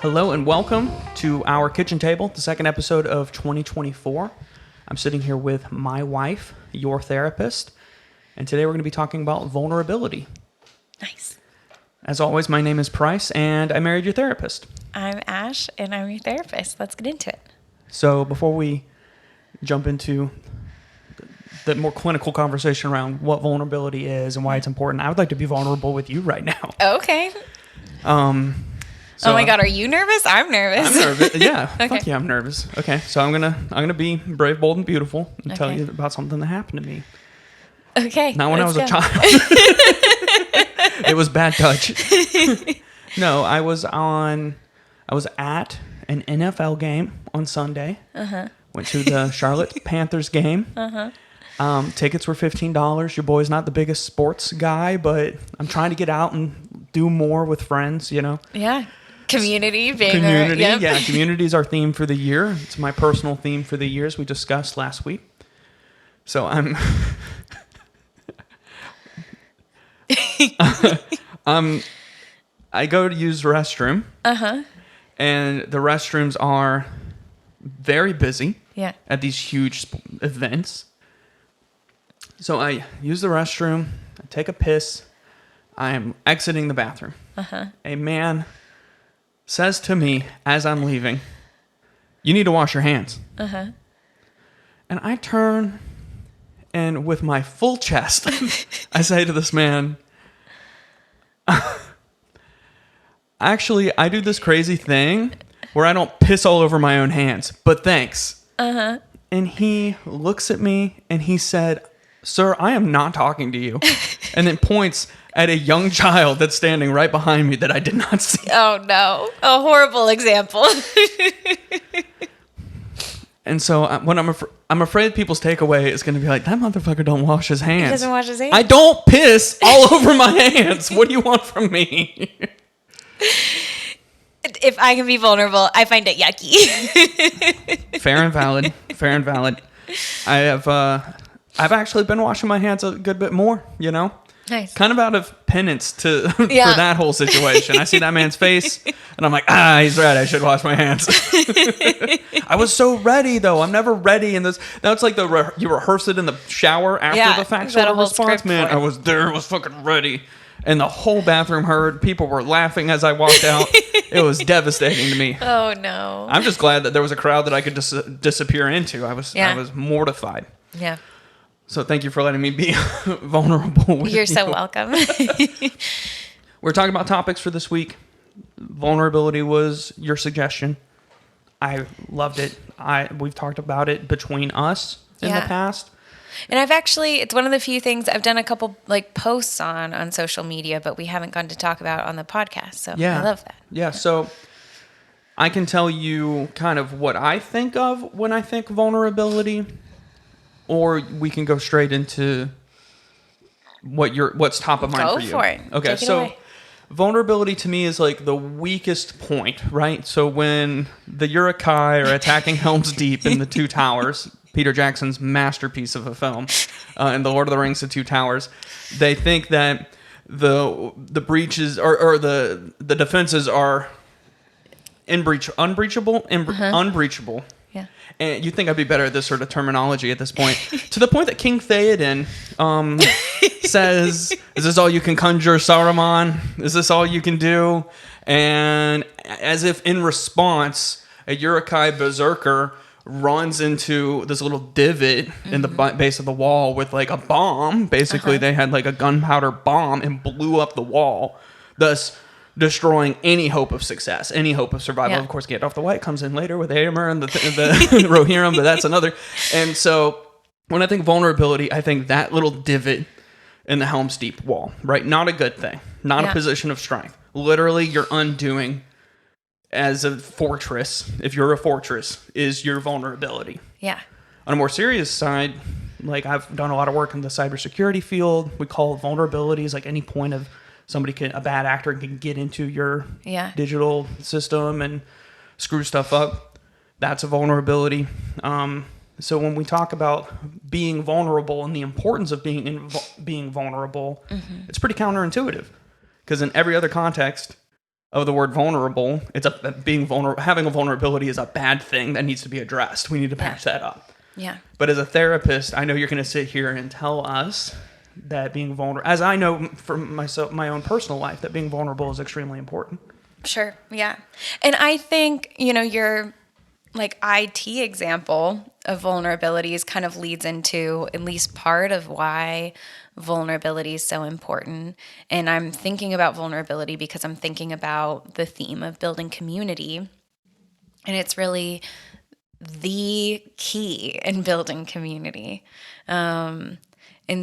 Hello and welcome to our kitchen table, the second episode of 2024. I'm sitting here with my wife, your therapist, and today we're going to be talking about vulnerability. Nice. As always, my name is Price, and I married your therapist. I'm Ash, and I'm your therapist. Let's get into it. So before we jump into the more clinical conversation around what vulnerability is and why it's important, I would like to be vulnerable with you right now. Okay. So, oh my God, are you nervous? I'm nervous. I'm nervous. Yeah. Okay. Fuck yeah, I'm nervous. Okay, so I'm gonna be brave, bold, and beautiful and tell Okay. you about something that happened to me. Okay. Not when I was let's a go. child. It was bad touch. No, I was at an NFL game on Sunday. Went to the Charlotte Panthers game. Tickets were $15. Your boy's not the biggest sports guy, but I'm trying to get out and do more with friends, you know. Yeah. Community. Being Community, yep. yeah. Community is our theme for the year. It's my personal theme for the year, as we discussed last week. So I go to use the restroom. And the restrooms are very busy Yeah. at these huge events. So I use the restroom, I take a piss, I am exiting the bathroom. A man says to me as I'm leaving, "You need to wash your hands." And I turn, and with my full chest, I say to this man, "Actually, I do this crazy thing where I don't piss all over my own hands, but thanks." And he looks at me and he said, "Sir, I am not talking to you." And then points at a young child that's standing right behind me that I did not see. Oh, no. A horrible example. And so when I'm afraid people's takeaway is going to be like, that motherfucker don't wash his hands. He doesn't wash his hands. I don't piss all over my hands. What do you want from me? If I can be vulnerable, I find it yucky. Fair and valid. Fair and valid. I've actually been washing my hands a good bit more, you know? Nice. Kind of out of penance for Yeah. that whole situation. I see that man's face, and I'm like, he's right. I should wash my hands. I was so ready, though. I'm never ready in this. Now it's like you rehearse it in the shower after the fact you got sort a of whole response. script Man, for it. I was there. I was fucking ready. And the whole bathroom heard. People were laughing as I walked out. It was devastating to me. Oh, no. I'm just glad that there was a crowd that I could disappear into. I was mortified. Yeah. So thank you for letting me be vulnerable with You're you. so welcome. We're talking about topics for this week. Vulnerability was your suggestion. I loved it. We've talked about it between us in the Yeah. past. And it's one of the few things I've done a couple posts on social media, but we haven't gone to talk about on the podcast. So Yeah. I love that. Yeah, so I can tell you kind of what I think of when I think vulnerability, or we can go straight into what's top of mind Go for you. for it. Okay, Take it so away. vulnerability to me is like the weakest point, right? So when the Uruk-hai are attacking Helm's Deep in the Two Towers, Peter Jackson's masterpiece of a film, in The Lord of the Rings: The Two Towers, they think that the breaches or the defenses are unbreachable. Yeah. And you'd think I'd be better at this sort of terminology at this point. To the point that King Theoden says, "Is this all you can conjure, Saruman? Is this all you can do?" And as if in response, a Uruk-hai berserker runs into this little divot in the base of the wall with like a bomb. Basically, they had like a gunpowder bomb and blew up the wall, thus destroying any hope of success, any hope of survival. Yeah. Of course, Gandalf the White comes in later with Aemir and the Rohirrim, but that's another. And so when I think vulnerability, I think that little divot in the Helm's Deep wall, right? Not a good thing. Not a position of strength. Literally, you're undoing as a fortress, if you're a fortress, is your vulnerability. Yeah. On a more serious side, like I've done a lot of work in the cybersecurity field. We call vulnerabilities like any point of a bad actor can get into your digital system and screw stuff up. That's a vulnerability. So when we talk about being vulnerable and the importance of being vulnerable, it's pretty counterintuitive because in every other context, of the word vulnerable. Having a vulnerability is a bad thing that needs to be addressed. We need to patch that up. Yeah. But as a therapist, I know you're going to sit here and tell us that being vulnerable, as I know from myself, my own personal life, that being vulnerable is extremely important. Sure. Yeah. And I think, your like IT example of vulnerabilities kind of leads into at least part of why vulnerability is so important. And I'm thinking about vulnerability because I'm thinking about the theme of building community. And it's really the key in building community. And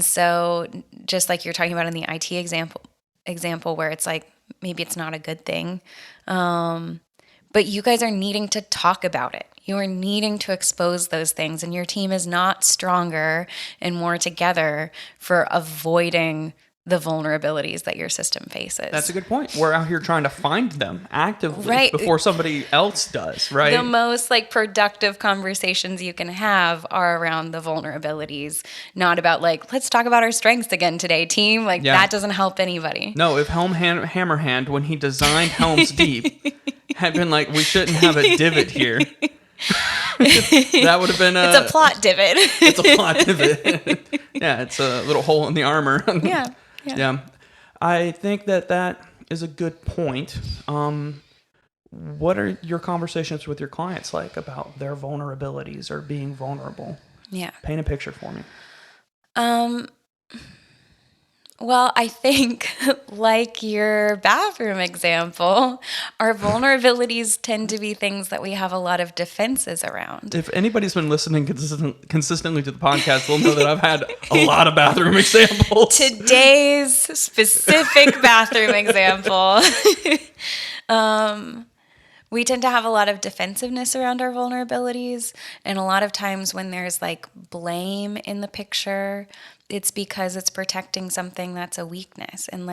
so just like you're talking about in the IT example where it's like, maybe it's not a good thing. But you guys are needing to talk about it. You are needing to expose those things, and your team is not stronger and more together for avoiding the vulnerabilities that your system faces. That's a good point. We're out here trying to find them actively before somebody else does, right? The most productive conversations you can have are around the vulnerabilities, not about let's talk about our strengths again today, team. That doesn't help anybody. No, if Hammerhand, when he designed Helm's Deep, had been like, we shouldn't have a divot here. That would have been it's a plot divot. It's a plot divot. Yeah, it's a little hole in the armor. Yeah. I think that is a good point. What are your conversations with your clients like about their vulnerabilities or being vulnerable? Yeah. Paint a picture for me. Well, I think like your bathroom example, our vulnerabilities tend to be things that we have a lot of defenses around. If anybody's been listening consistently to the podcast, they'll know that I've had a lot of bathroom examples. Today's specific bathroom example. We tend to have a lot of defensiveness around our vulnerabilities. And a lot of times when there's blame in the picture, it's because it's protecting something that's a weakness, and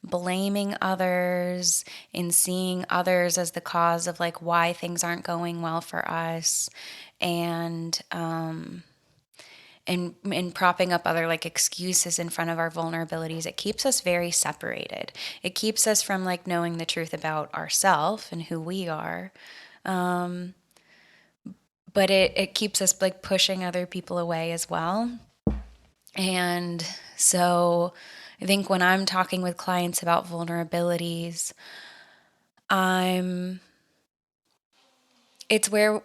blaming others and seeing others as the cause of why things aren't going well for us, and propping up other excuses in front of our vulnerabilities. It keeps us very separated. It keeps us from knowing the truth about ourselves and who we are. But it keeps us pushing other people away as well. And so I think when I'm talking with clients about vulnerabilities, it's where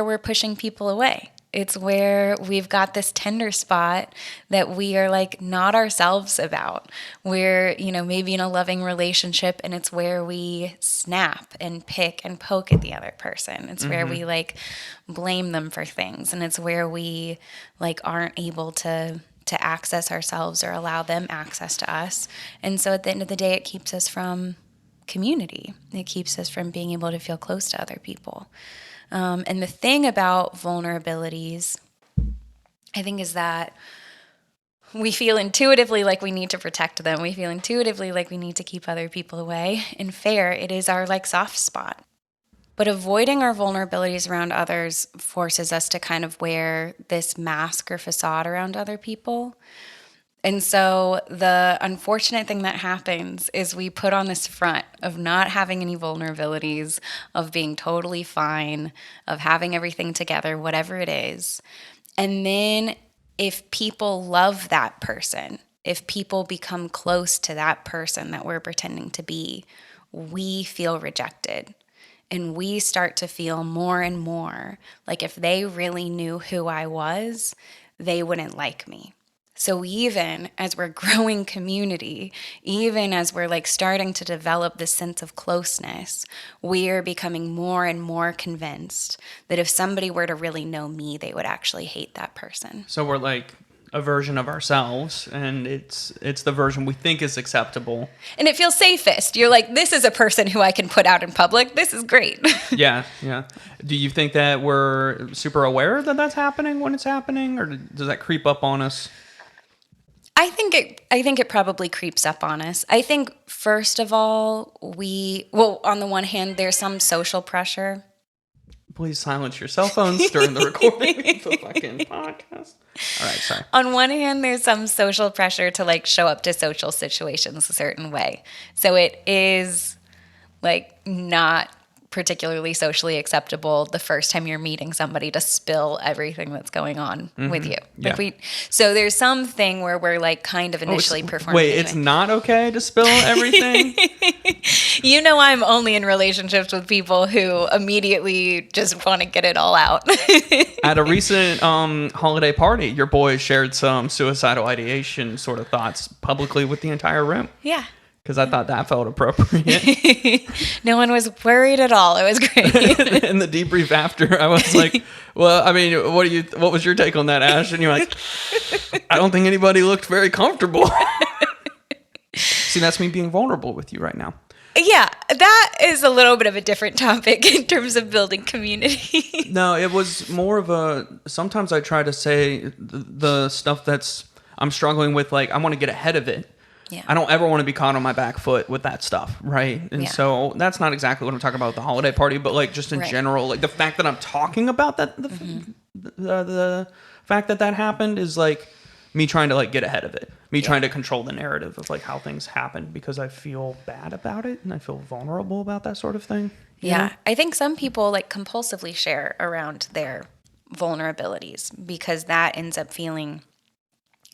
we're pushing people away. It's where we've got this tender spot that we are not ourselves about. We're, maybe in a loving relationship, and it's where we snap and pick and poke at the other person. It's where we blame them for things. And it's where we aren't able to access ourselves or allow them access to us. And so at the end of the day, it keeps us from community. It keeps us from being able to feel close to other people. And the thing about vulnerabilities, I think, is that we feel intuitively like we need to protect them. We feel intuitively like we need to keep other people away. And fair, it is our soft spot. But avoiding our vulnerabilities around others forces us to kind of wear this mask or facade around other people. And so the unfortunate thing that happens is we put on this front of not having any vulnerabilities, of being totally fine, of having everything together, whatever it is. And then if people love that person, if people become close to that person that we're pretending to be, we feel rejected. And we start to feel more and more like if they really knew who I was, they wouldn't like me. So even as we're growing community, even as we're starting to develop this sense of closeness, we're becoming more and more convinced that if somebody were to really know me, they would actually hate that person. So we're a version of ourselves, and it's the version we think is acceptable. And it feels safest. You're this is a person who I can put out in public. This is great. Yeah. Do you think that we're super aware that that's happening when it's happening, or does that creep up on us? I think it probably creeps up on us. I think, first of all, on the one hand, there's some social pressure. Please silence your cell phones during the recording of the fucking podcast. All right, sorry. On one hand, there's some social pressure to show up to social situations a certain way. So it is like not particularly socially acceptable the first time you're meeting somebody to spill everything that's going on with you. Yeah. Like so there's something where we're like kind of initially performing. Wait, it's not okay to spill everything? You know, I'm only in relationships with people who immediately just want to get it all out. At a recent holiday party, your boys shared some suicidal ideation sort of thoughts publicly with the entire room. Yeah. Because I thought that felt appropriate. No one was worried at all. It was great. In the debrief after, I was like, well, I mean, what was your take on that, Ash? And you're like, I don't think anybody looked very comfortable. See, that's me being vulnerable with you right now. Yeah, that is a little bit of a different topic in terms of building community. No, it was more of sometimes I try to say the stuff I'm struggling with, like, I want to get ahead of it. Yeah. I don't ever want to be caught on my back foot with that stuff, right? And so that's not exactly what I'm talking about with the holiday party, but like just in general, like the fact that I'm talking about that, the fact that happened is like me trying to like get ahead of it, me trying to control the narrative of like how things happened because I feel bad about it and I feel vulnerable about that sort of thing. Yeah, I think some people like compulsively share around their vulnerabilities because that ends up feeling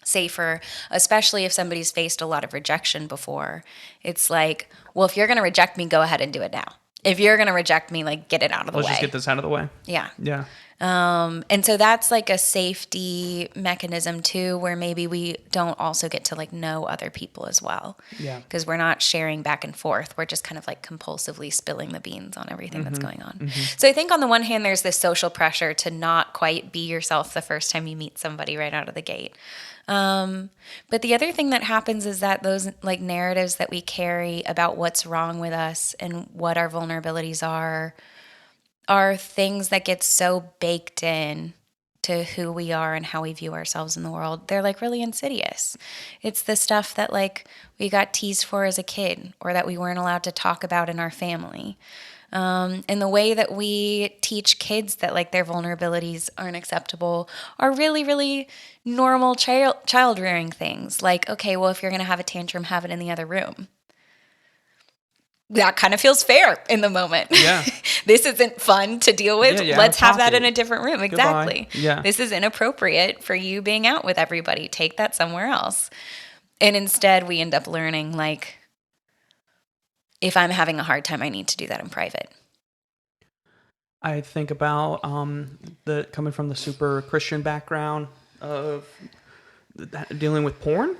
safer, especially if somebody's faced a lot of rejection before. It's like, well, if you're going to reject me, go ahead and do it now. If you're going to reject me, like get it out of the way. Let's just get this out of the way. Yeah. Yeah. And so that's like a safety mechanism too, where maybe we don't also get to like know other people as well. Yeah. Because we're not sharing back and forth. We're just kind of like compulsively spilling the beans on everything that's going on. So I think on the one hand, there's this social pressure to not quite be yourself the first time you meet somebody right out of the gate. But the other thing that happens is that those like narratives that we carry about what's wrong with us and what our vulnerabilities are things that get so baked in to who we are and how we view ourselves in the world. They're like really insidious. It's the stuff that like we got teased for as a kid or that we weren't allowed to talk about in our family. And the way that we teach kids that like their vulnerabilities aren't acceptable are really, really normal child rearing things. Like, okay, well, if you're going to have a tantrum, have it in the other room. That kind of feels fair in the moment. Yeah. This isn't fun to deal with. Let's have that in a different room. Exactly. Goodbye. Yeah. This is inappropriate for you being out with everybody. Take that somewhere else. And instead we end up learning like, if I'm having a hard time, I need to do that in private. I think about the coming from the super Christian background of dealing with porn.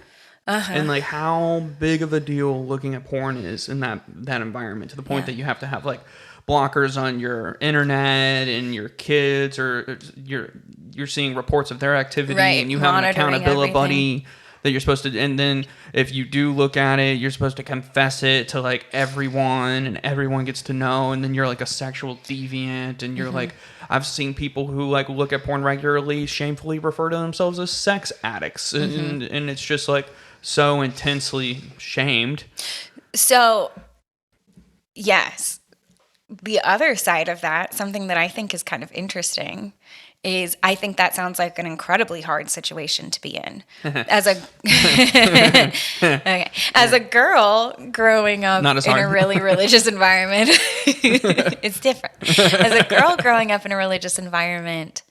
And like how big of a deal looking at porn is in that environment, to the point that you have to have like blockers on your internet and your kids, or you're seeing reports of their activity, and you have an accountability buddy that you're supposed to, and then if you do look at it, you're supposed to confess it to like everyone, and everyone gets to know, and then you're like a sexual deviant, and you're like, I've seen people who like look at porn regularly shamefully refer to themselves as sex addicts, and it's just like so intensely shamed. So, yes. The other side of that, something that I think is kind of interesting, is I think that sounds like an incredibly hard situation to be in. As a as a girl growing up in a really religious environment, it's different. As a girl growing up in a religious environment,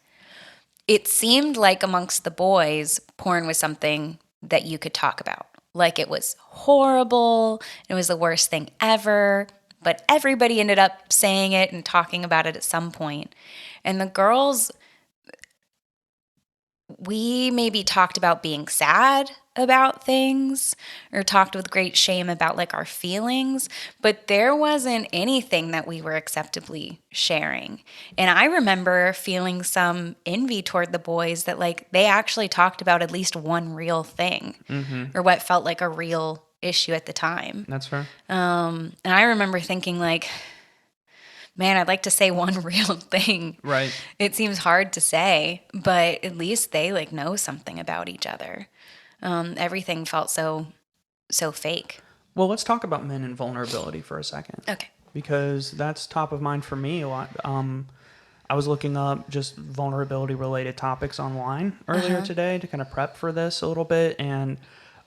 it seemed like amongst the boys, porn was something that you could talk about. Like it was horrible, it was the worst thing ever, but everybody ended up saying it and talking about it at some point. And the girls, we maybe talked about being sad about things or talked with great shame about like our feelings, but there wasn't anything that we were acceptably sharing. And I remember feeling some envy toward the boys that like they actually talked about at least one real thing or what felt like a real issue at the time. That's fair. And I remember thinking like, man, I'd like to say one real thing. Right. It seems hard to say, but at least they like know something about each other. Everything felt so fake. Well, let's talk about men and vulnerability for a second. Okay. Because that's top of mind for me a lot. I was looking up just vulnerability related topics online earlier today to kind of prep for this a little bit. And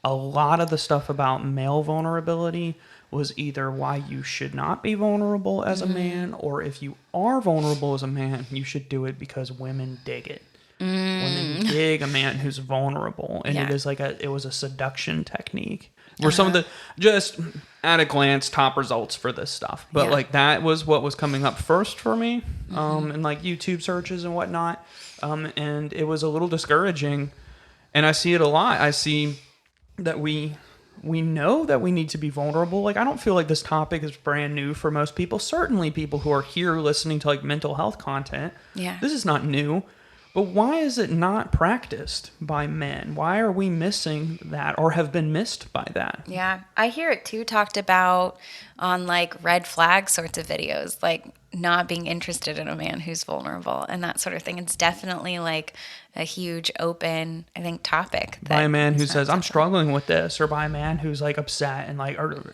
a lot of the stuff about male vulnerability was either why you should not be vulnerable as a man, or if you are vulnerable as a man, you should do it because women dig it. Women dig a man who's vulnerable, and Yeah. it was a seduction technique. Were some of the, just at a glance, top results for this stuff, but Yeah. like that was what was coming up first for me, in like YouTube searches and whatnot, and it was a little discouraging, and I see it a lot. I see that we know that we need to be vulnerable. Like, I don't feel like this topic is brand new for most people. Certainly people who are here listening to like mental health content. Yeah. This is not new. But why is it not practiced by men? Why are we missing that, or have been missed by that? Yeah, I hear it too talked about on like red flag sorts of videos, like not being interested in a man who's vulnerable and that sort of thing. It's definitely like a huge open, I think, topic. By a man who is not says, I'm acceptable. struggling with this, or by a man who's like upset and like, or,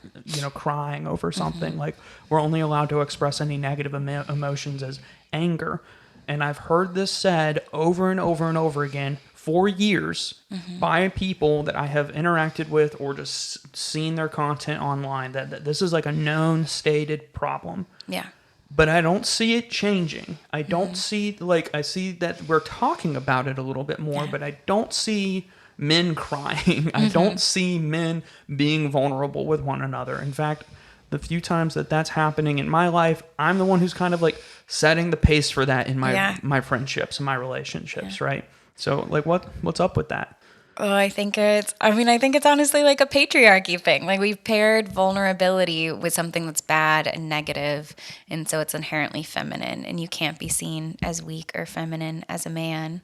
crying over something. Like, we're only allowed to express any negative emotions as anger. And I've heard this said over and over and over again for years by people that I have interacted with or just seen their content online, that this is like a known stated problem. Yeah. But I don't see it changing. I don't see, I see that we're talking about it a little bit more, but I don't see men crying. I don't see men being vulnerable with one another. In fact, the few times that that's happening in my life, I'm the one who's kind of like setting the pace for that in my friendships and my relationships, right? So like what's up with that? Oh, I think it's honestly like a patriarchy thing. Like we've paired vulnerability with something that's bad and negative, and so it's inherently feminine, and you can't be seen as weak or feminine as a man.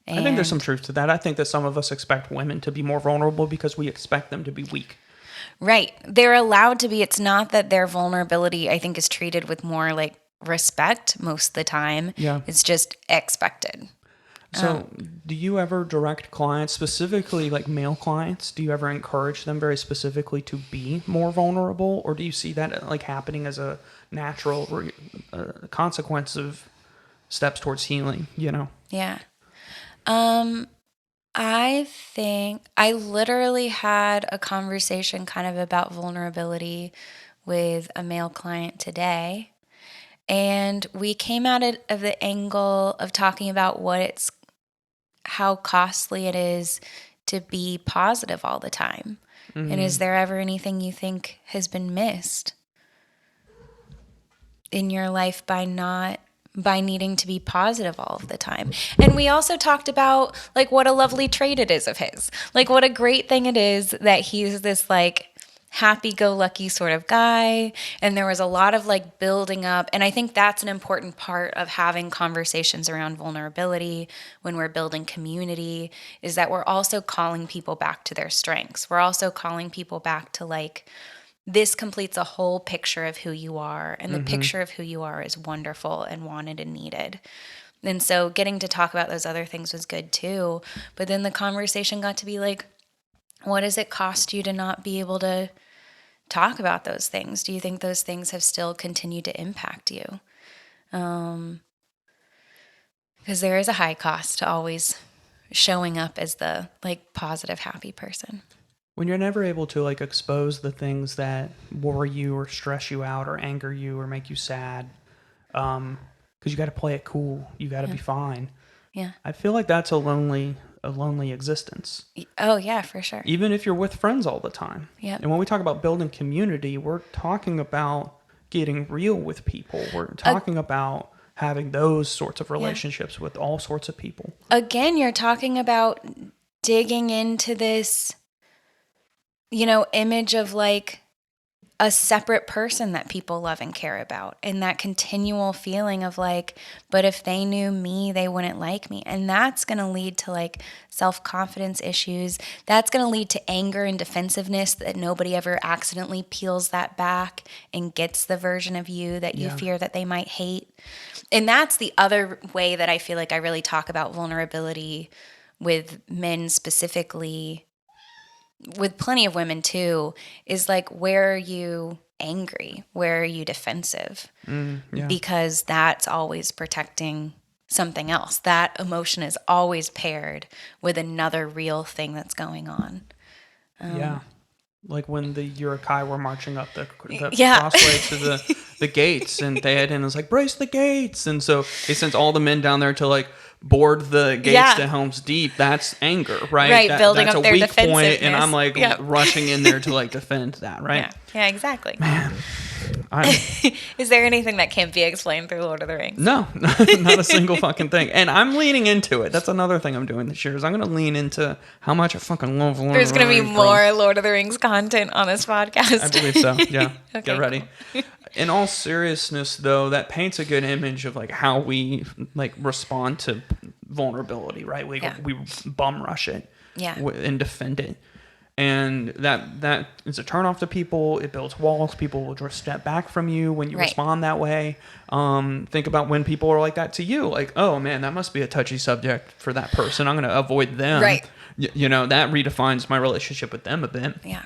I think there's some And truth to that. I think that some of us expect women to be more vulnerable because we expect them to be weak. right. They're allowed to be. It's not that their vulnerability, I think, is treated with more like respect most of the time. Yeah. It's just expected. So, do you ever direct clients, specifically like male clients? Do you ever encourage them very specifically to be more vulnerable, or do you see that like happening as a natural consequence of steps towards healing? Yeah. I think I literally had a conversation kind of about vulnerability with a male client today. And we came at it of the angle of talking about how costly it is to be positive all the time. And is there ever anything you think has been missed in your life by needing to be positive all of the time? And we also talked about like what a lovely trait it is of his. Like what a great thing it is that he's this like happy-go-lucky sort of guy, and there was a lot of like building up, and I think that's an important part of having conversations around vulnerability when we're building community, is that we're also calling people back to their strengths. We're also calling people back to like, this completes a whole picture of who you are, and the picture of who you are is wonderful and wanted and needed. And so getting to talk about those other things was good too, but then the conversation got to be like, what does it cost you to not be able to talk about those things? Do you think those things have still continued to impact you? Because there is a high cost to always showing up as the like positive, happy person. When you're never able to like expose the things that worry you or stress you out or anger you or make you sad, because you got to play it cool, you got to be fine. Yeah. I feel like that's a lonely existence. Oh yeah, for sure. Even if you're with friends all the time. Yep. And when we talk about building community, we're talking about getting real with people. We're talking about having those sorts of relationships with all sorts of people. Again, you're talking about digging into this, image of like a separate person that people love and care about, and that continual feeling of like, but if they knew me, they wouldn't like me. And that's going to lead to like self-confidence issues. That's going to lead to anger and defensiveness, that nobody ever accidentally peels that back and gets the version of you that you fear that they might hate. And that's the other way that I feel like I really talk about vulnerability with men specifically, with plenty of women too, is like, where are you angry? Where are you defensive? Because that's always protecting something else. That emotion is always paired with another real thing that's going on. Yeah. Like when the Urukai were marching up the Yeah. crossway to the gates, and Theoden was like, brace the gates. And so he sends all the men down there to like board the gates to Helm's Deep. That's anger, right? Right, building that's up a their weak defensiveness. point, and I'm like rushing in there to like defend that, right? Yeah, exactly. Man. Is there anything that can't be explained through Lord of the Rings? No, not a single fucking thing. And I'm leaning into it. That's another thing I'm doing this year is I'm going to lean into how much I fucking love Lord There's of the going to be Rings, more Lord of the Rings content on this podcast. I believe so. Yeah. Okay, Get ready. cool. In all seriousness, though, that paints a good image of like how we like respond to vulnerability, right? We bum rush it, and defend it, and that is a turn off to people. It builds walls. People will just step back from you when you respond that way. Think about when people are like that to you, like, oh man, that must be a touchy subject for that person. I'm going to avoid them. Right. You know, that redefines my relationship with them a bit. Yeah.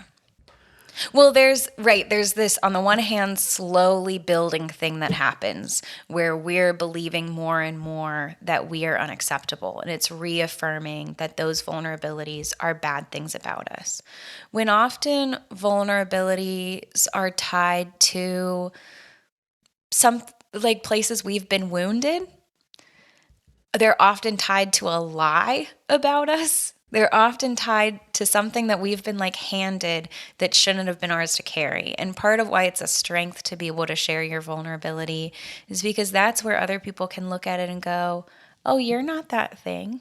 Well, there's this, on the one hand, slowly building thing that happens where we're believing more and more that we are unacceptable. And it's reaffirming that those vulnerabilities are bad things about us. When often vulnerabilities are tied to some like places we've been wounded, they're often tied to a lie about us. They're often tied to something that we've been like handed that shouldn't have been ours to carry. And part of why it's a strength to be able to share your vulnerability is because that's where other people can look at it and go, oh, you're not that thing.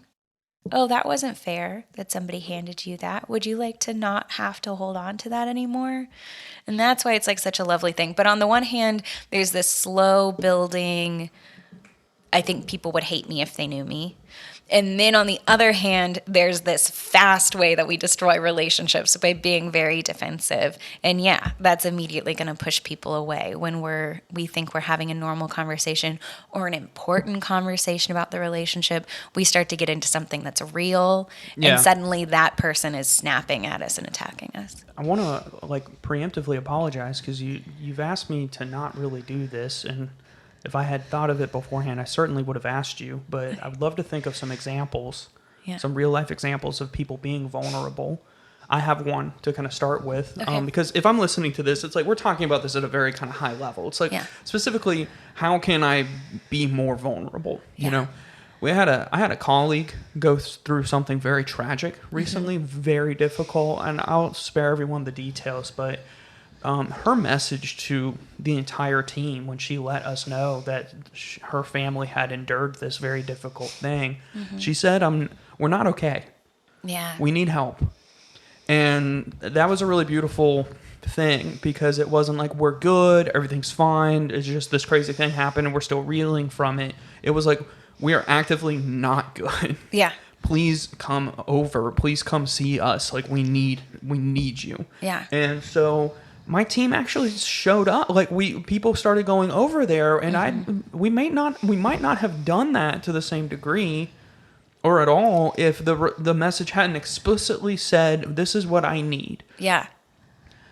Oh, that wasn't fair that somebody handed you that. Would you like to not have to hold on to that anymore? And that's why it's like such a lovely thing. But on the one hand, there's this slow building, I think people would hate me if they knew me. And then on the other hand, there's this fast way that we destroy relationships by being very defensive. And yeah, that's immediately going to push people away when we think we're having a normal conversation or an important conversation about the relationship. We start to get into something that's real, and suddenly that person is snapping at us and attacking us. I want to like preemptively apologize because you've asked me to not really do this, and if I had thought of it beforehand, I certainly would have asked you, but I would love to think of some examples, some real life examples of people being vulnerable. I have one to kind of start with, because if I'm listening to this, it's like we're talking about this at a very kind of high level. It's like specifically, how can I be more vulnerable? You know, I had a colleague go through something very tragic recently, very difficult, and I'll spare everyone the details, but her message to the entire team when she let us know that her family had endured this very difficult thing, she said, we're not okay. Yeah. We need help. And that was a really beautiful thing because it wasn't like we're good, everything's fine, it's just this crazy thing happened and we're still reeling from it. It was like, we are actively not good. Yeah. Please come over. Please come see us. Like we need you. Yeah. And so my team actually showed up. Like people started going over there, and we might not have done that to the same degree or at all if the message hadn't explicitly said, this is what I need. Yeah.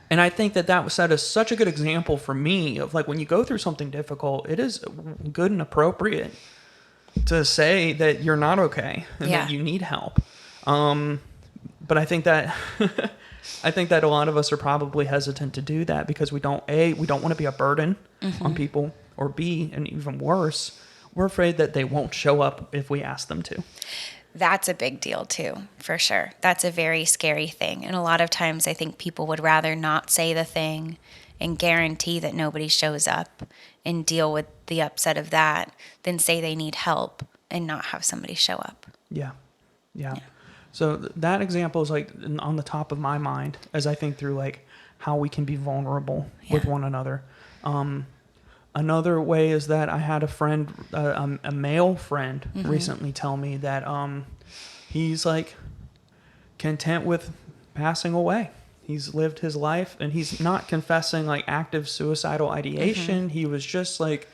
And I think that was set as such a good example for me of like when you go through something difficult, it is good and appropriate to say that you're not okay and that you need help. But I think that a lot of us are probably hesitant to do that because we don't want to be a burden on people, or B, and even worse, we're afraid that they won't show up if we ask them to. That's a big deal too, for sure. That's a very scary thing. And a lot of times I think people would rather not say the thing and guarantee that nobody shows up and deal with the upset of that than say they need help and not have somebody show up. Yeah. So that example is like on the top of my mind as I think through like how we can be vulnerable with one another. Another way is that I had a friend, a male friend, recently tell me that he's like content with passing away. He's lived his life and he's not confessing like active suicidal ideation. He was just like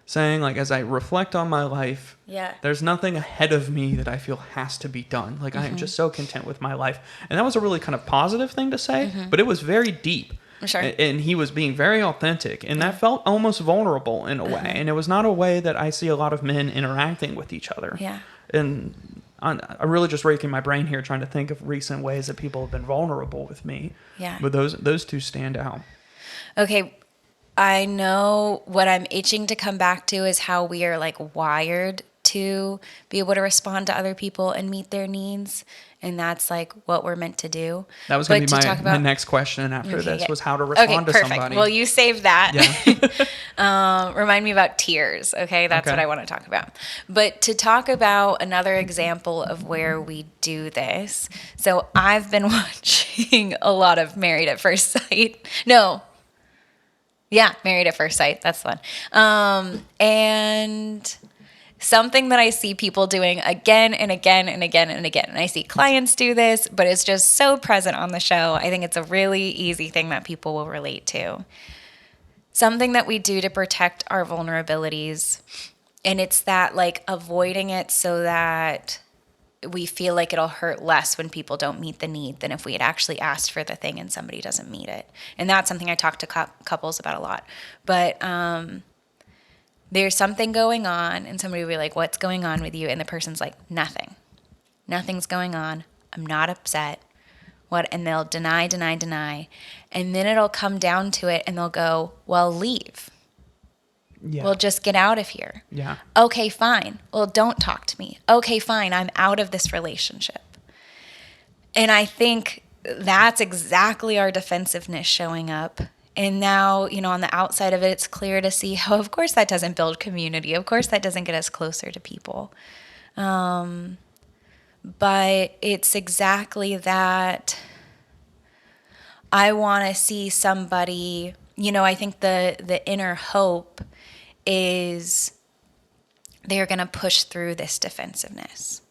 saying like, as I reflect on my life, there's nothing ahead of me that I feel has to be done. Like I am just so content with my life. And that was a really kind of positive thing to say, but it was very deep. Sure. And he was being very authentic, and that felt almost vulnerable in a way. And it was not a way that I see a lot of men interacting with each other. Yeah. And I'm really just raking my brain here trying to think of recent ways that people have been vulnerable with me. Yeah. But those two stand out. Okay. I know what I'm itching to come back to is how we are like wired to be able to respond to other people and meet their needs. And that's like what we're meant to do. That was going to be my next question after this was how to respond to somebody. Well, you save that. Yeah. Remind me about tears. Okay. That's what I want to talk about. But to talk about another example of where we do this. So I've been watching a lot of Married at First Sight. No. Yeah. Married at First Sight. That's the one. And something that I see people doing again and again and again and again. And I see clients do this, but it's just so present on the show. I think it's a really easy thing that people will relate to. Something that we do to protect our vulnerabilities. And it's that like avoiding it so that we feel like it'll hurt less when people don't meet the need than if we had actually asked for the thing and somebody doesn't meet it. And that's something I talk to couples about a lot. But, there's something going on, and somebody will be like, what's going on with you? And the person's like, nothing. Nothing's going on. I'm not upset. What? And they'll deny. And then it'll come down to it, and they'll go, well, leave. Yeah. Well, just get out of here. Yeah. Okay, fine. Well, don't talk to me. Okay, fine. I'm out of this relationship. And I think that's exactly our defensiveness showing up. And now, on the outside of it, it's clear to see how, of course, that doesn't build community. Of course, that doesn't get us closer to people. But it's exactly that I want to see somebody, I think the inner hope is they're going to push through this defensiveness.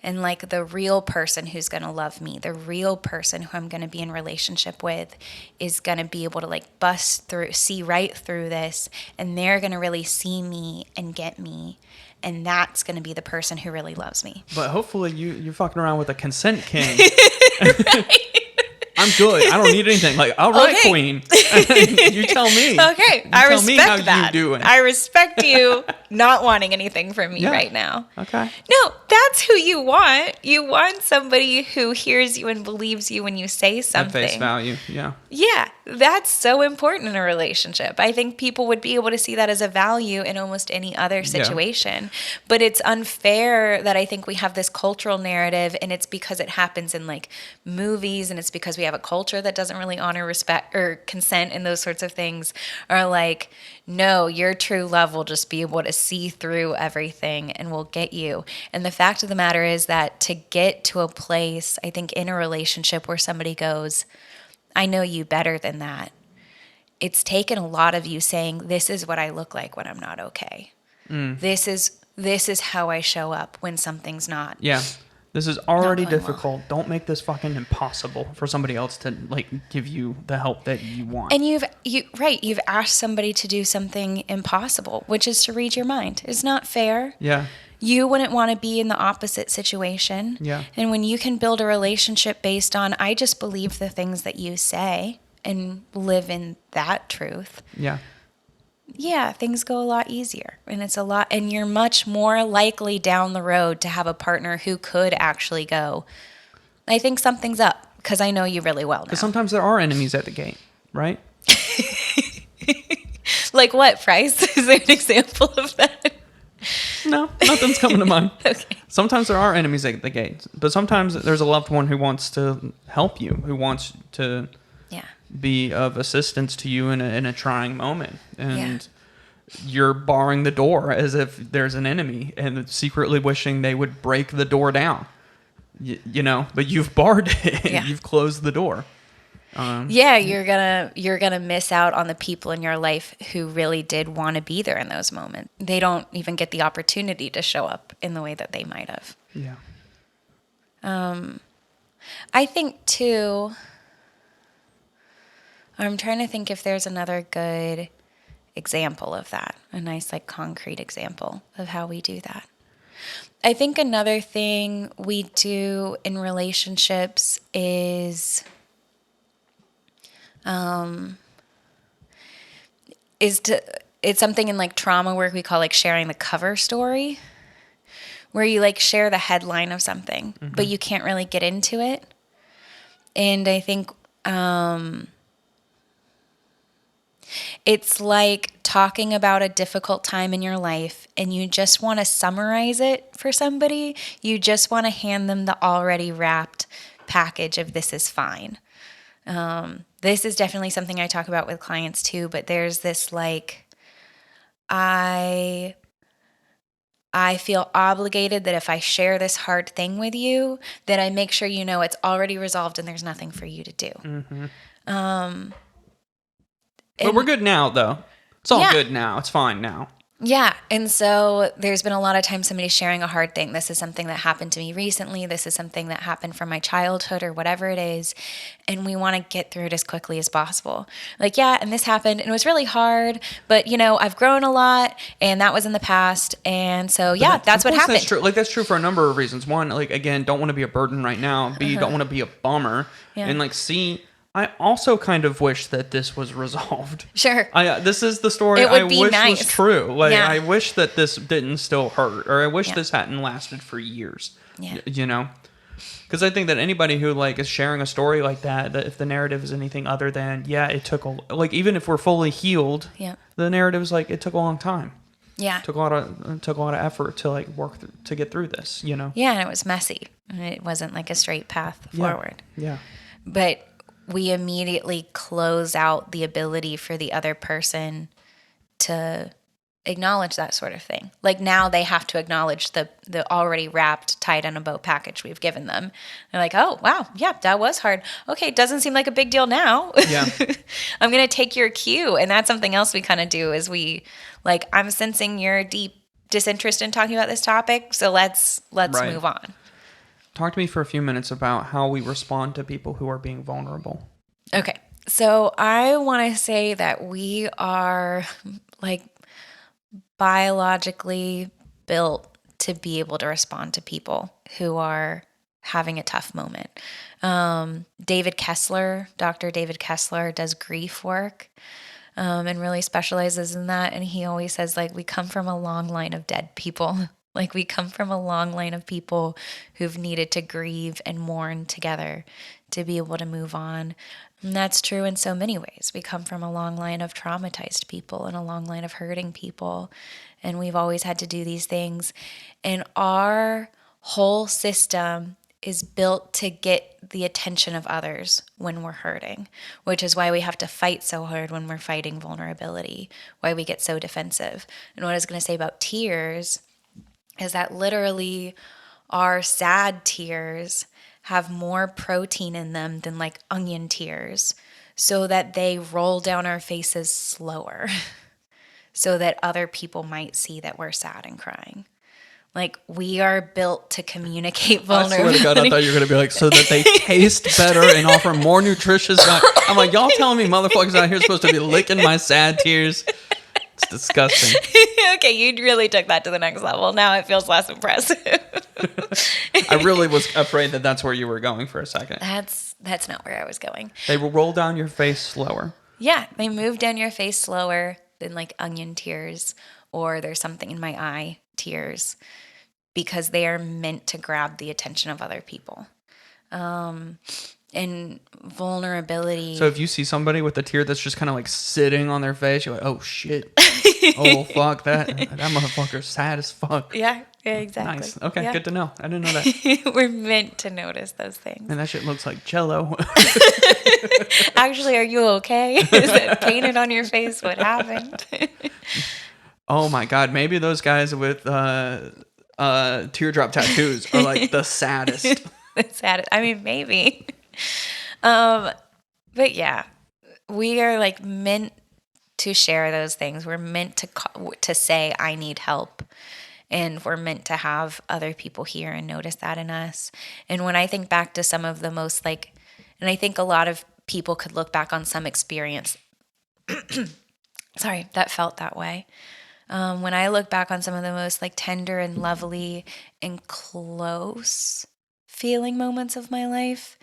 And like the real person who's going to love me, the real person who I'm going to be in relationship with is going to be able to like bust through, see right through this. And they're going to really see me and get me. And that's going to be the person who really loves me. But hopefully you're fucking around with a consent king. I'm good. I don't need anything. Like, all right, okay. Queen. You tell me. Okay, I respect that. You doing. I respect you not wanting anything from me right now. Okay. No, that's who you want. You want somebody who hears you and believes you when you say something. At face value, yeah. Yeah, that's so important in a relationship. I think people would be able to see that as a value in almost any other situation. Yeah. But it's unfair that I think we have this cultural narrative, and it's because it happens in like movies, and it's because we have a culture that doesn't really honor respect or consent and those sorts of things, are like, no, your true love will just be able to see through everything and will get you. And the fact of the matter is that to get to a place, I think, in a relationship where somebody goes, I know you better than that, it's taken a lot of you saying, this is what I look like when I'm not okay. This is how I show up when something's not. Yeah. This is already difficult. Well. Don't make this fucking impossible for somebody else to like give you the help that you want. And you've asked somebody to do something impossible, which is to read your mind. It's not fair. Yeah. You wouldn't want to be in the opposite situation. Yeah. And when you can build a relationship based on, I just believe the things that you say and live in that truth. Yeah. Yeah, things go a lot easier, and it's a lot, and you're much more likely down the road to have a partner who could actually go, I think something's up, because I know you really well now. Because sometimes there are enemies at the gate, right? Like what, Price? Is there an example of that? No, nothing's coming to mind. Okay. Sometimes there are enemies at the gate, but sometimes there's a loved one who wants to help you, who wants to be of assistance to you in a trying moment. And you're barring the door as if there's an enemy and secretly wishing they would break the door down. But you've barred it. Yeah. You've closed the door. You're gonna miss out on the people in your life who really did want to be there in those moments. They don't even get the opportunity to show up in the way that they might have. Yeah. I think too, I'm trying to think if there's another good example of that, a nice like concrete example of how we do that. I think another thing we do in relationships is it's something in like trauma work we call like sharing the cover story, where you like share the headline of something, but you can't really get into it. And I think it's like talking about a difficult time in your life and you just want to summarize it for somebody. You just want to hand them the already wrapped package of this is fine. This is definitely something I talk about with clients too, but there's this like, I feel obligated that if I share this hard thing with you, that I make sure you know it's already resolved and there's nothing for you to do. But we're good now, though. It's all Yeah. good now. It's fine now. Yeah. And so there's been a lot of times somebody sharing a hard thing. This is something that happened to me recently. This is something that happened from my childhood or whatever it is. And we want to get through it as quickly as possible. Like, yeah, and this happened and it was really hard, but you know, I've grown a lot and that was in the past. And so, yeah, that's what happened. That's true. Like, that's true for a number of reasons. One, like, again, don't want to be a burden right now. B, don't want to be a bummer. Yeah. And like, C, I also kind of wish that this was resolved. Sure. This is the story It would I be wish nice. was true. Like, Yeah. I wish that this didn't still hurt, or I wish Yeah. this hadn't lasted for years. Yeah. You know? Because I think that anybody who like is sharing a story like that if the narrative is anything other than, yeah, it took like, even if we're fully healed, Yeah. the narrative is like, it took a long time. Yeah. Took a lot of effort to like to get through this, you know? Yeah. And it was messy. It wasn't like a straight path forward. Yeah. But we immediately close out the ability for the other person to acknowledge that sort of thing. Like now they have to acknowledge the already wrapped, tied in a bow package we've given them. They're like, oh, wow, yeah, that was hard. Okay, it doesn't seem like a big deal now. Yeah. I'm going to take your cue. And that's something else we kind of do is we, like, I'm sensing your deep disinterest in talking about this topic, so let's Right. move on. Talk to me for a few minutes about how we respond to people who are being vulnerable. Okay. So I want to say that we are like biologically built to be able to respond to people who are having a tough moment. David Kessler, Dr. David Kessler, does grief work and really specializes in that. And he always says, like, we come from a long line of dead people. Like, we come from a long line of people who've needed to grieve and mourn together to be able to move on. And that's true in so many ways. We come from a long line of traumatized people and a long line of hurting people. And we've always had to do these things. And our whole system is built to get the attention of others when we're hurting, which is why we have to fight so hard when we're fighting vulnerability, why we get so defensive. And what I was going to say about tears is that literally our sad tears have more protein in them than like onion tears, so that they roll down our faces slower so that other people might see that we're sad and crying. Like, we are built to communicate vulnerability. I swear to God, I thought you were going to be like, so that they taste better and offer more nutritious. I'm like, y'all telling me motherfuckers out here supposed to be licking my sad tears? It's disgusting. Okay, you really took that to the next level. Now it feels less impressive. I really was afraid that that's where you were going for a second. That's not where I was going. They will roll down your face slower. Yeah, they move down your face slower than like onion tears, or there's something in my eye tears, because they are meant to grab the attention of other people. And vulnerability. So if you see somebody with a tear that's just kind of like sitting on their face, you're like, oh shit. Oh fuck, that motherfucker's sad as fuck. Yeah, exactly. Nice. Okay, Yeah. good to know. I didn't know that. We're meant to notice those things. And that shit looks like Jello. Actually, are you okay? Is it painted on your face? What happened? Oh my God, maybe those guys with teardrop tattoos are like the saddest. The saddest. I mean, maybe. But yeah, we are like meant to share those things. We're meant to say, I need help. And we're meant to have other people hear and notice that in us. And when I think back to some of the most like, and I think a lot of people could look back on some experience, sorry, that felt that way. When I look back on some of the most like tender and lovely and close feeling moments of my life,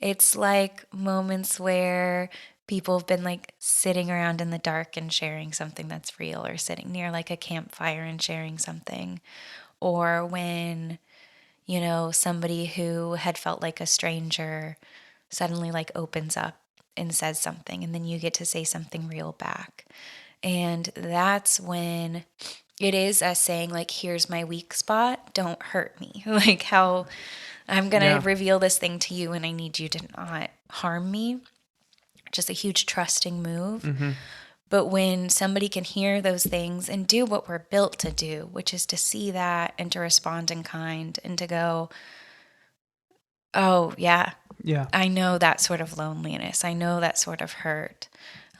it's like moments where people have been like sitting around in the dark and sharing something that's real, or sitting near like a campfire and sharing something, or when, somebody who had felt like a stranger suddenly like opens up and says something, and then you get to say something real back. And that's when it is us saying, like, here's my weak spot, don't hurt me. Like how I'm going to reveal this thing to you and I need you to not harm me. Just a huge trusting move. Mm-hmm. But when somebody can hear those things and do what we're built to do, which is to see that and to respond in kind and to go, oh, yeah, I know that sort of loneliness. I know that sort of hurt.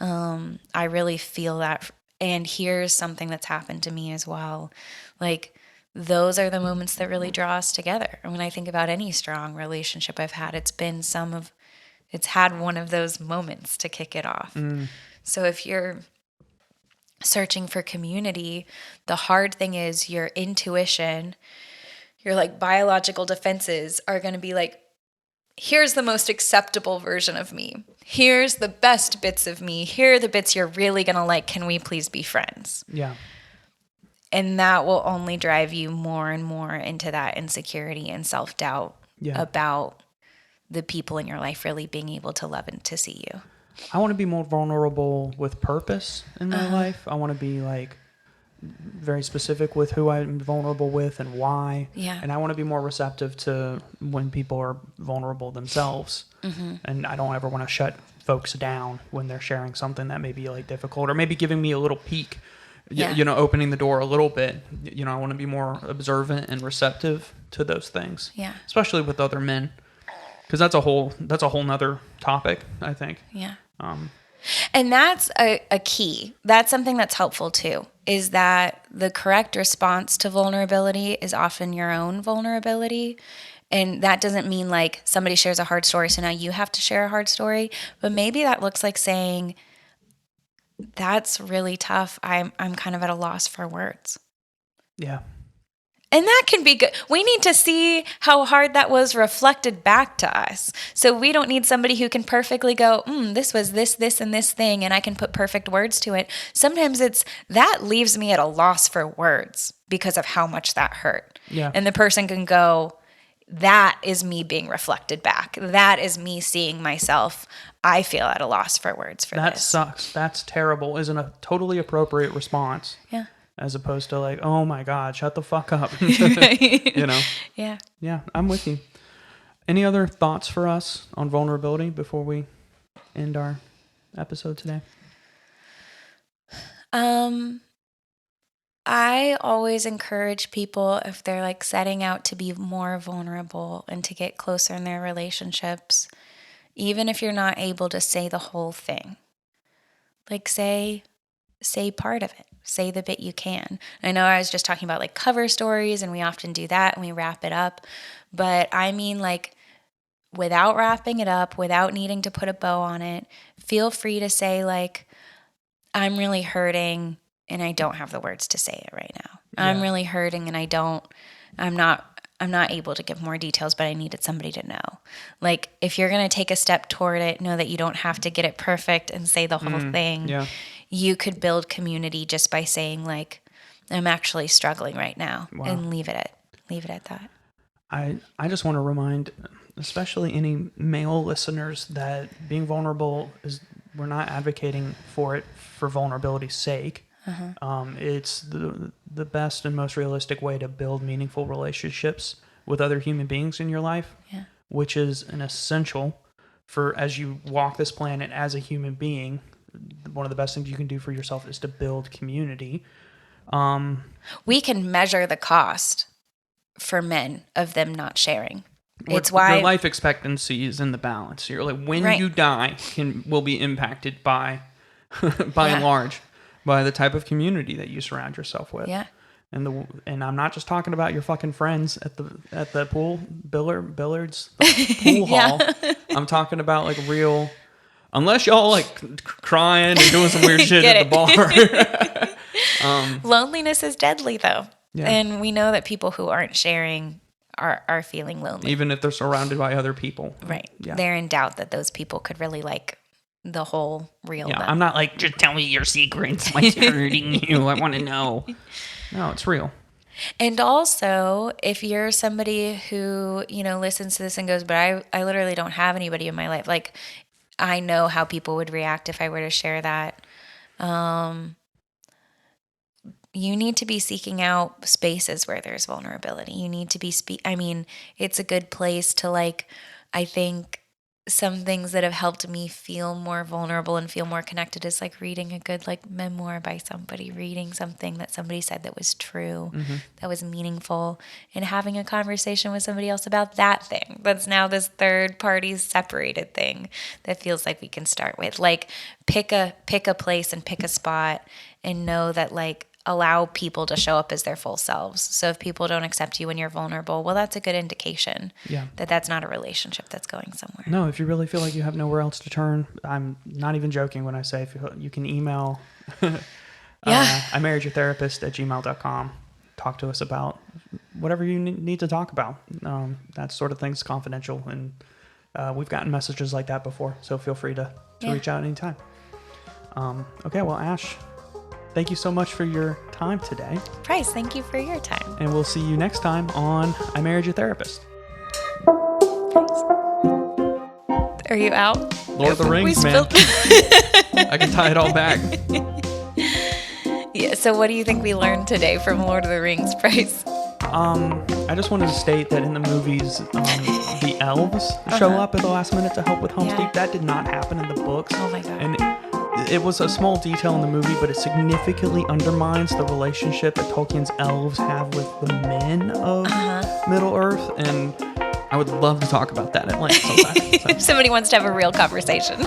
I really feel that. And here's something that's happened to me as well. Like, those are the moments that really draw us together. And when I think about any strong relationship I've had, it's had one of those moments to kick it off. So if you're searching for community, the hard thing is your intuition, your like biological defenses are going to be like, here's the most acceptable version of me. Here's the best bits of me. Here are the bits you're really going to like. Can we please be friends? Yeah. And that will only drive you more and more into that insecurity and self-doubt about the people in your life really being able to love and to see you. I want to be more vulnerable with purpose in my life. I want to be like very specific with who I'm vulnerable with and why. Yeah. And I want to be more receptive to when people are vulnerable themselves. Mm-hmm. And I don't ever want to shut folks down when they're sharing something that may be like difficult or maybe giving me a little peek, opening the door a little bit. I want to be more observant and receptive to those things. Yeah. Especially with other men. Because that's a whole nother topic, I think. Yeah. And that's a key. That's something that's helpful too, is that the correct response to vulnerability is often your own vulnerability. And that doesn't mean like somebody shares a hard story, so now you have to share a hard story. But maybe that looks like saying, that's really tough. I'm kind of at a loss for words. Yeah. And that can be good. We need to see how hard that was reflected back to us. So we don't need somebody who can perfectly go, this was this, and this thing, and I can put perfect words to it. Sometimes that leaves me at a loss for words because of how much that hurt. Yeah. And the person can go, that is me being reflected back. That is me seeing myself. I feel at a loss for words for that this. That sucks. That's terrible. Isn't a totally appropriate response. Yeah. As opposed to like, oh my God, shut the fuck up. Yeah. Yeah, I'm with you. Any other thoughts for us on vulnerability before we end our episode today? I always encourage people, if they're like setting out to be more vulnerable and to get closer in their relationships, even if you're not able to say the whole thing, like say part of it. Say the bit you can. I know I was just talking about like cover stories, and we often do that and we wrap it up. But I mean, like, without wrapping it up, without needing to put a bow on it, feel free to say like, I'm really hurting and I don't have the words to say it right now. Yeah. I'm really hurting and I'm not able to give more details, but I needed somebody to know. Like, if you're going to take a step toward it, know that you don't have to get it perfect and say the whole thing. Yeah. You could build community just by saying like, I'm actually struggling right now. Wow. And leave it at that. I just want to remind, especially any male listeners, that being vulnerable we're not advocating for it for vulnerability's sake. It's the best and most realistic way to build meaningful relationships with other human beings in your life, which is an essential for as you walk this planet as a human being. One of the best things you can do for yourself is to build community. We can measure the cost for men of them not sharing. It's why your life expectancy is in the balance. You're like, when you die will be impacted by and large by the type of community that you surround yourself with. Yeah. And I'm not just talking about your fucking friends at the pool billiards pool hall. I'm talking about like real. Unless y'all like crying and doing some weird shit at the bar. Loneliness is deadly though. Yeah. And we know that people who aren't sharing are feeling lonely. Even if they're surrounded by other people. Right. Yeah. They're in doubt that those people could really like the whole real them. I'm not like, just tell me your secrets. What's hurting you? I want to know. No, it's real. And also, if you're somebody who, listens to this and goes, but I literally don't have anybody in my life. Like, I know how people would react if I were to share that. You need to be seeking out spaces where there's vulnerability. You need to be it's a good place to I think some things that have helped me feel more vulnerable and feel more connected is reading a good memoir by somebody, reading something that somebody said that was true, that was meaningful, and having a conversation with somebody else about that thing that's now this third party separated thing that feels like we can start with. Pick a place and pick a spot and know that allow people to show up as their full selves. So if people don't accept you when you're vulnerable, well, that's a good indication that that's not a relationship that's going somewhere. No, if you really feel like you have nowhere else to turn, I'm not even joking when I say if you can email I married your therapist at gmail.com. Talk to us about whatever you need to talk about. That sort of thing's confidential. And we've gotten messages like that before. So feel free to reach out anytime. Okay, well, Ash, thank you so much for your time today. Bryce, thank you for your time. And we'll see you next time on I Married Your Therapist. Are you out? Lord of the Rings, man. I can tie it all back. Yeah, so what do you think we learned today from Lord of the Rings, Bryce? I just wanted to state that in the movies, the elves show up at the last minute to help with Helm's Deep. That did not happen in the books. Oh my God. And it was a small detail in the movie, but it significantly undermines the relationship that Tolkien's elves have with the men of Middle-earth, and I would love to talk about that at length sometime. If somebody wants to have a real conversation.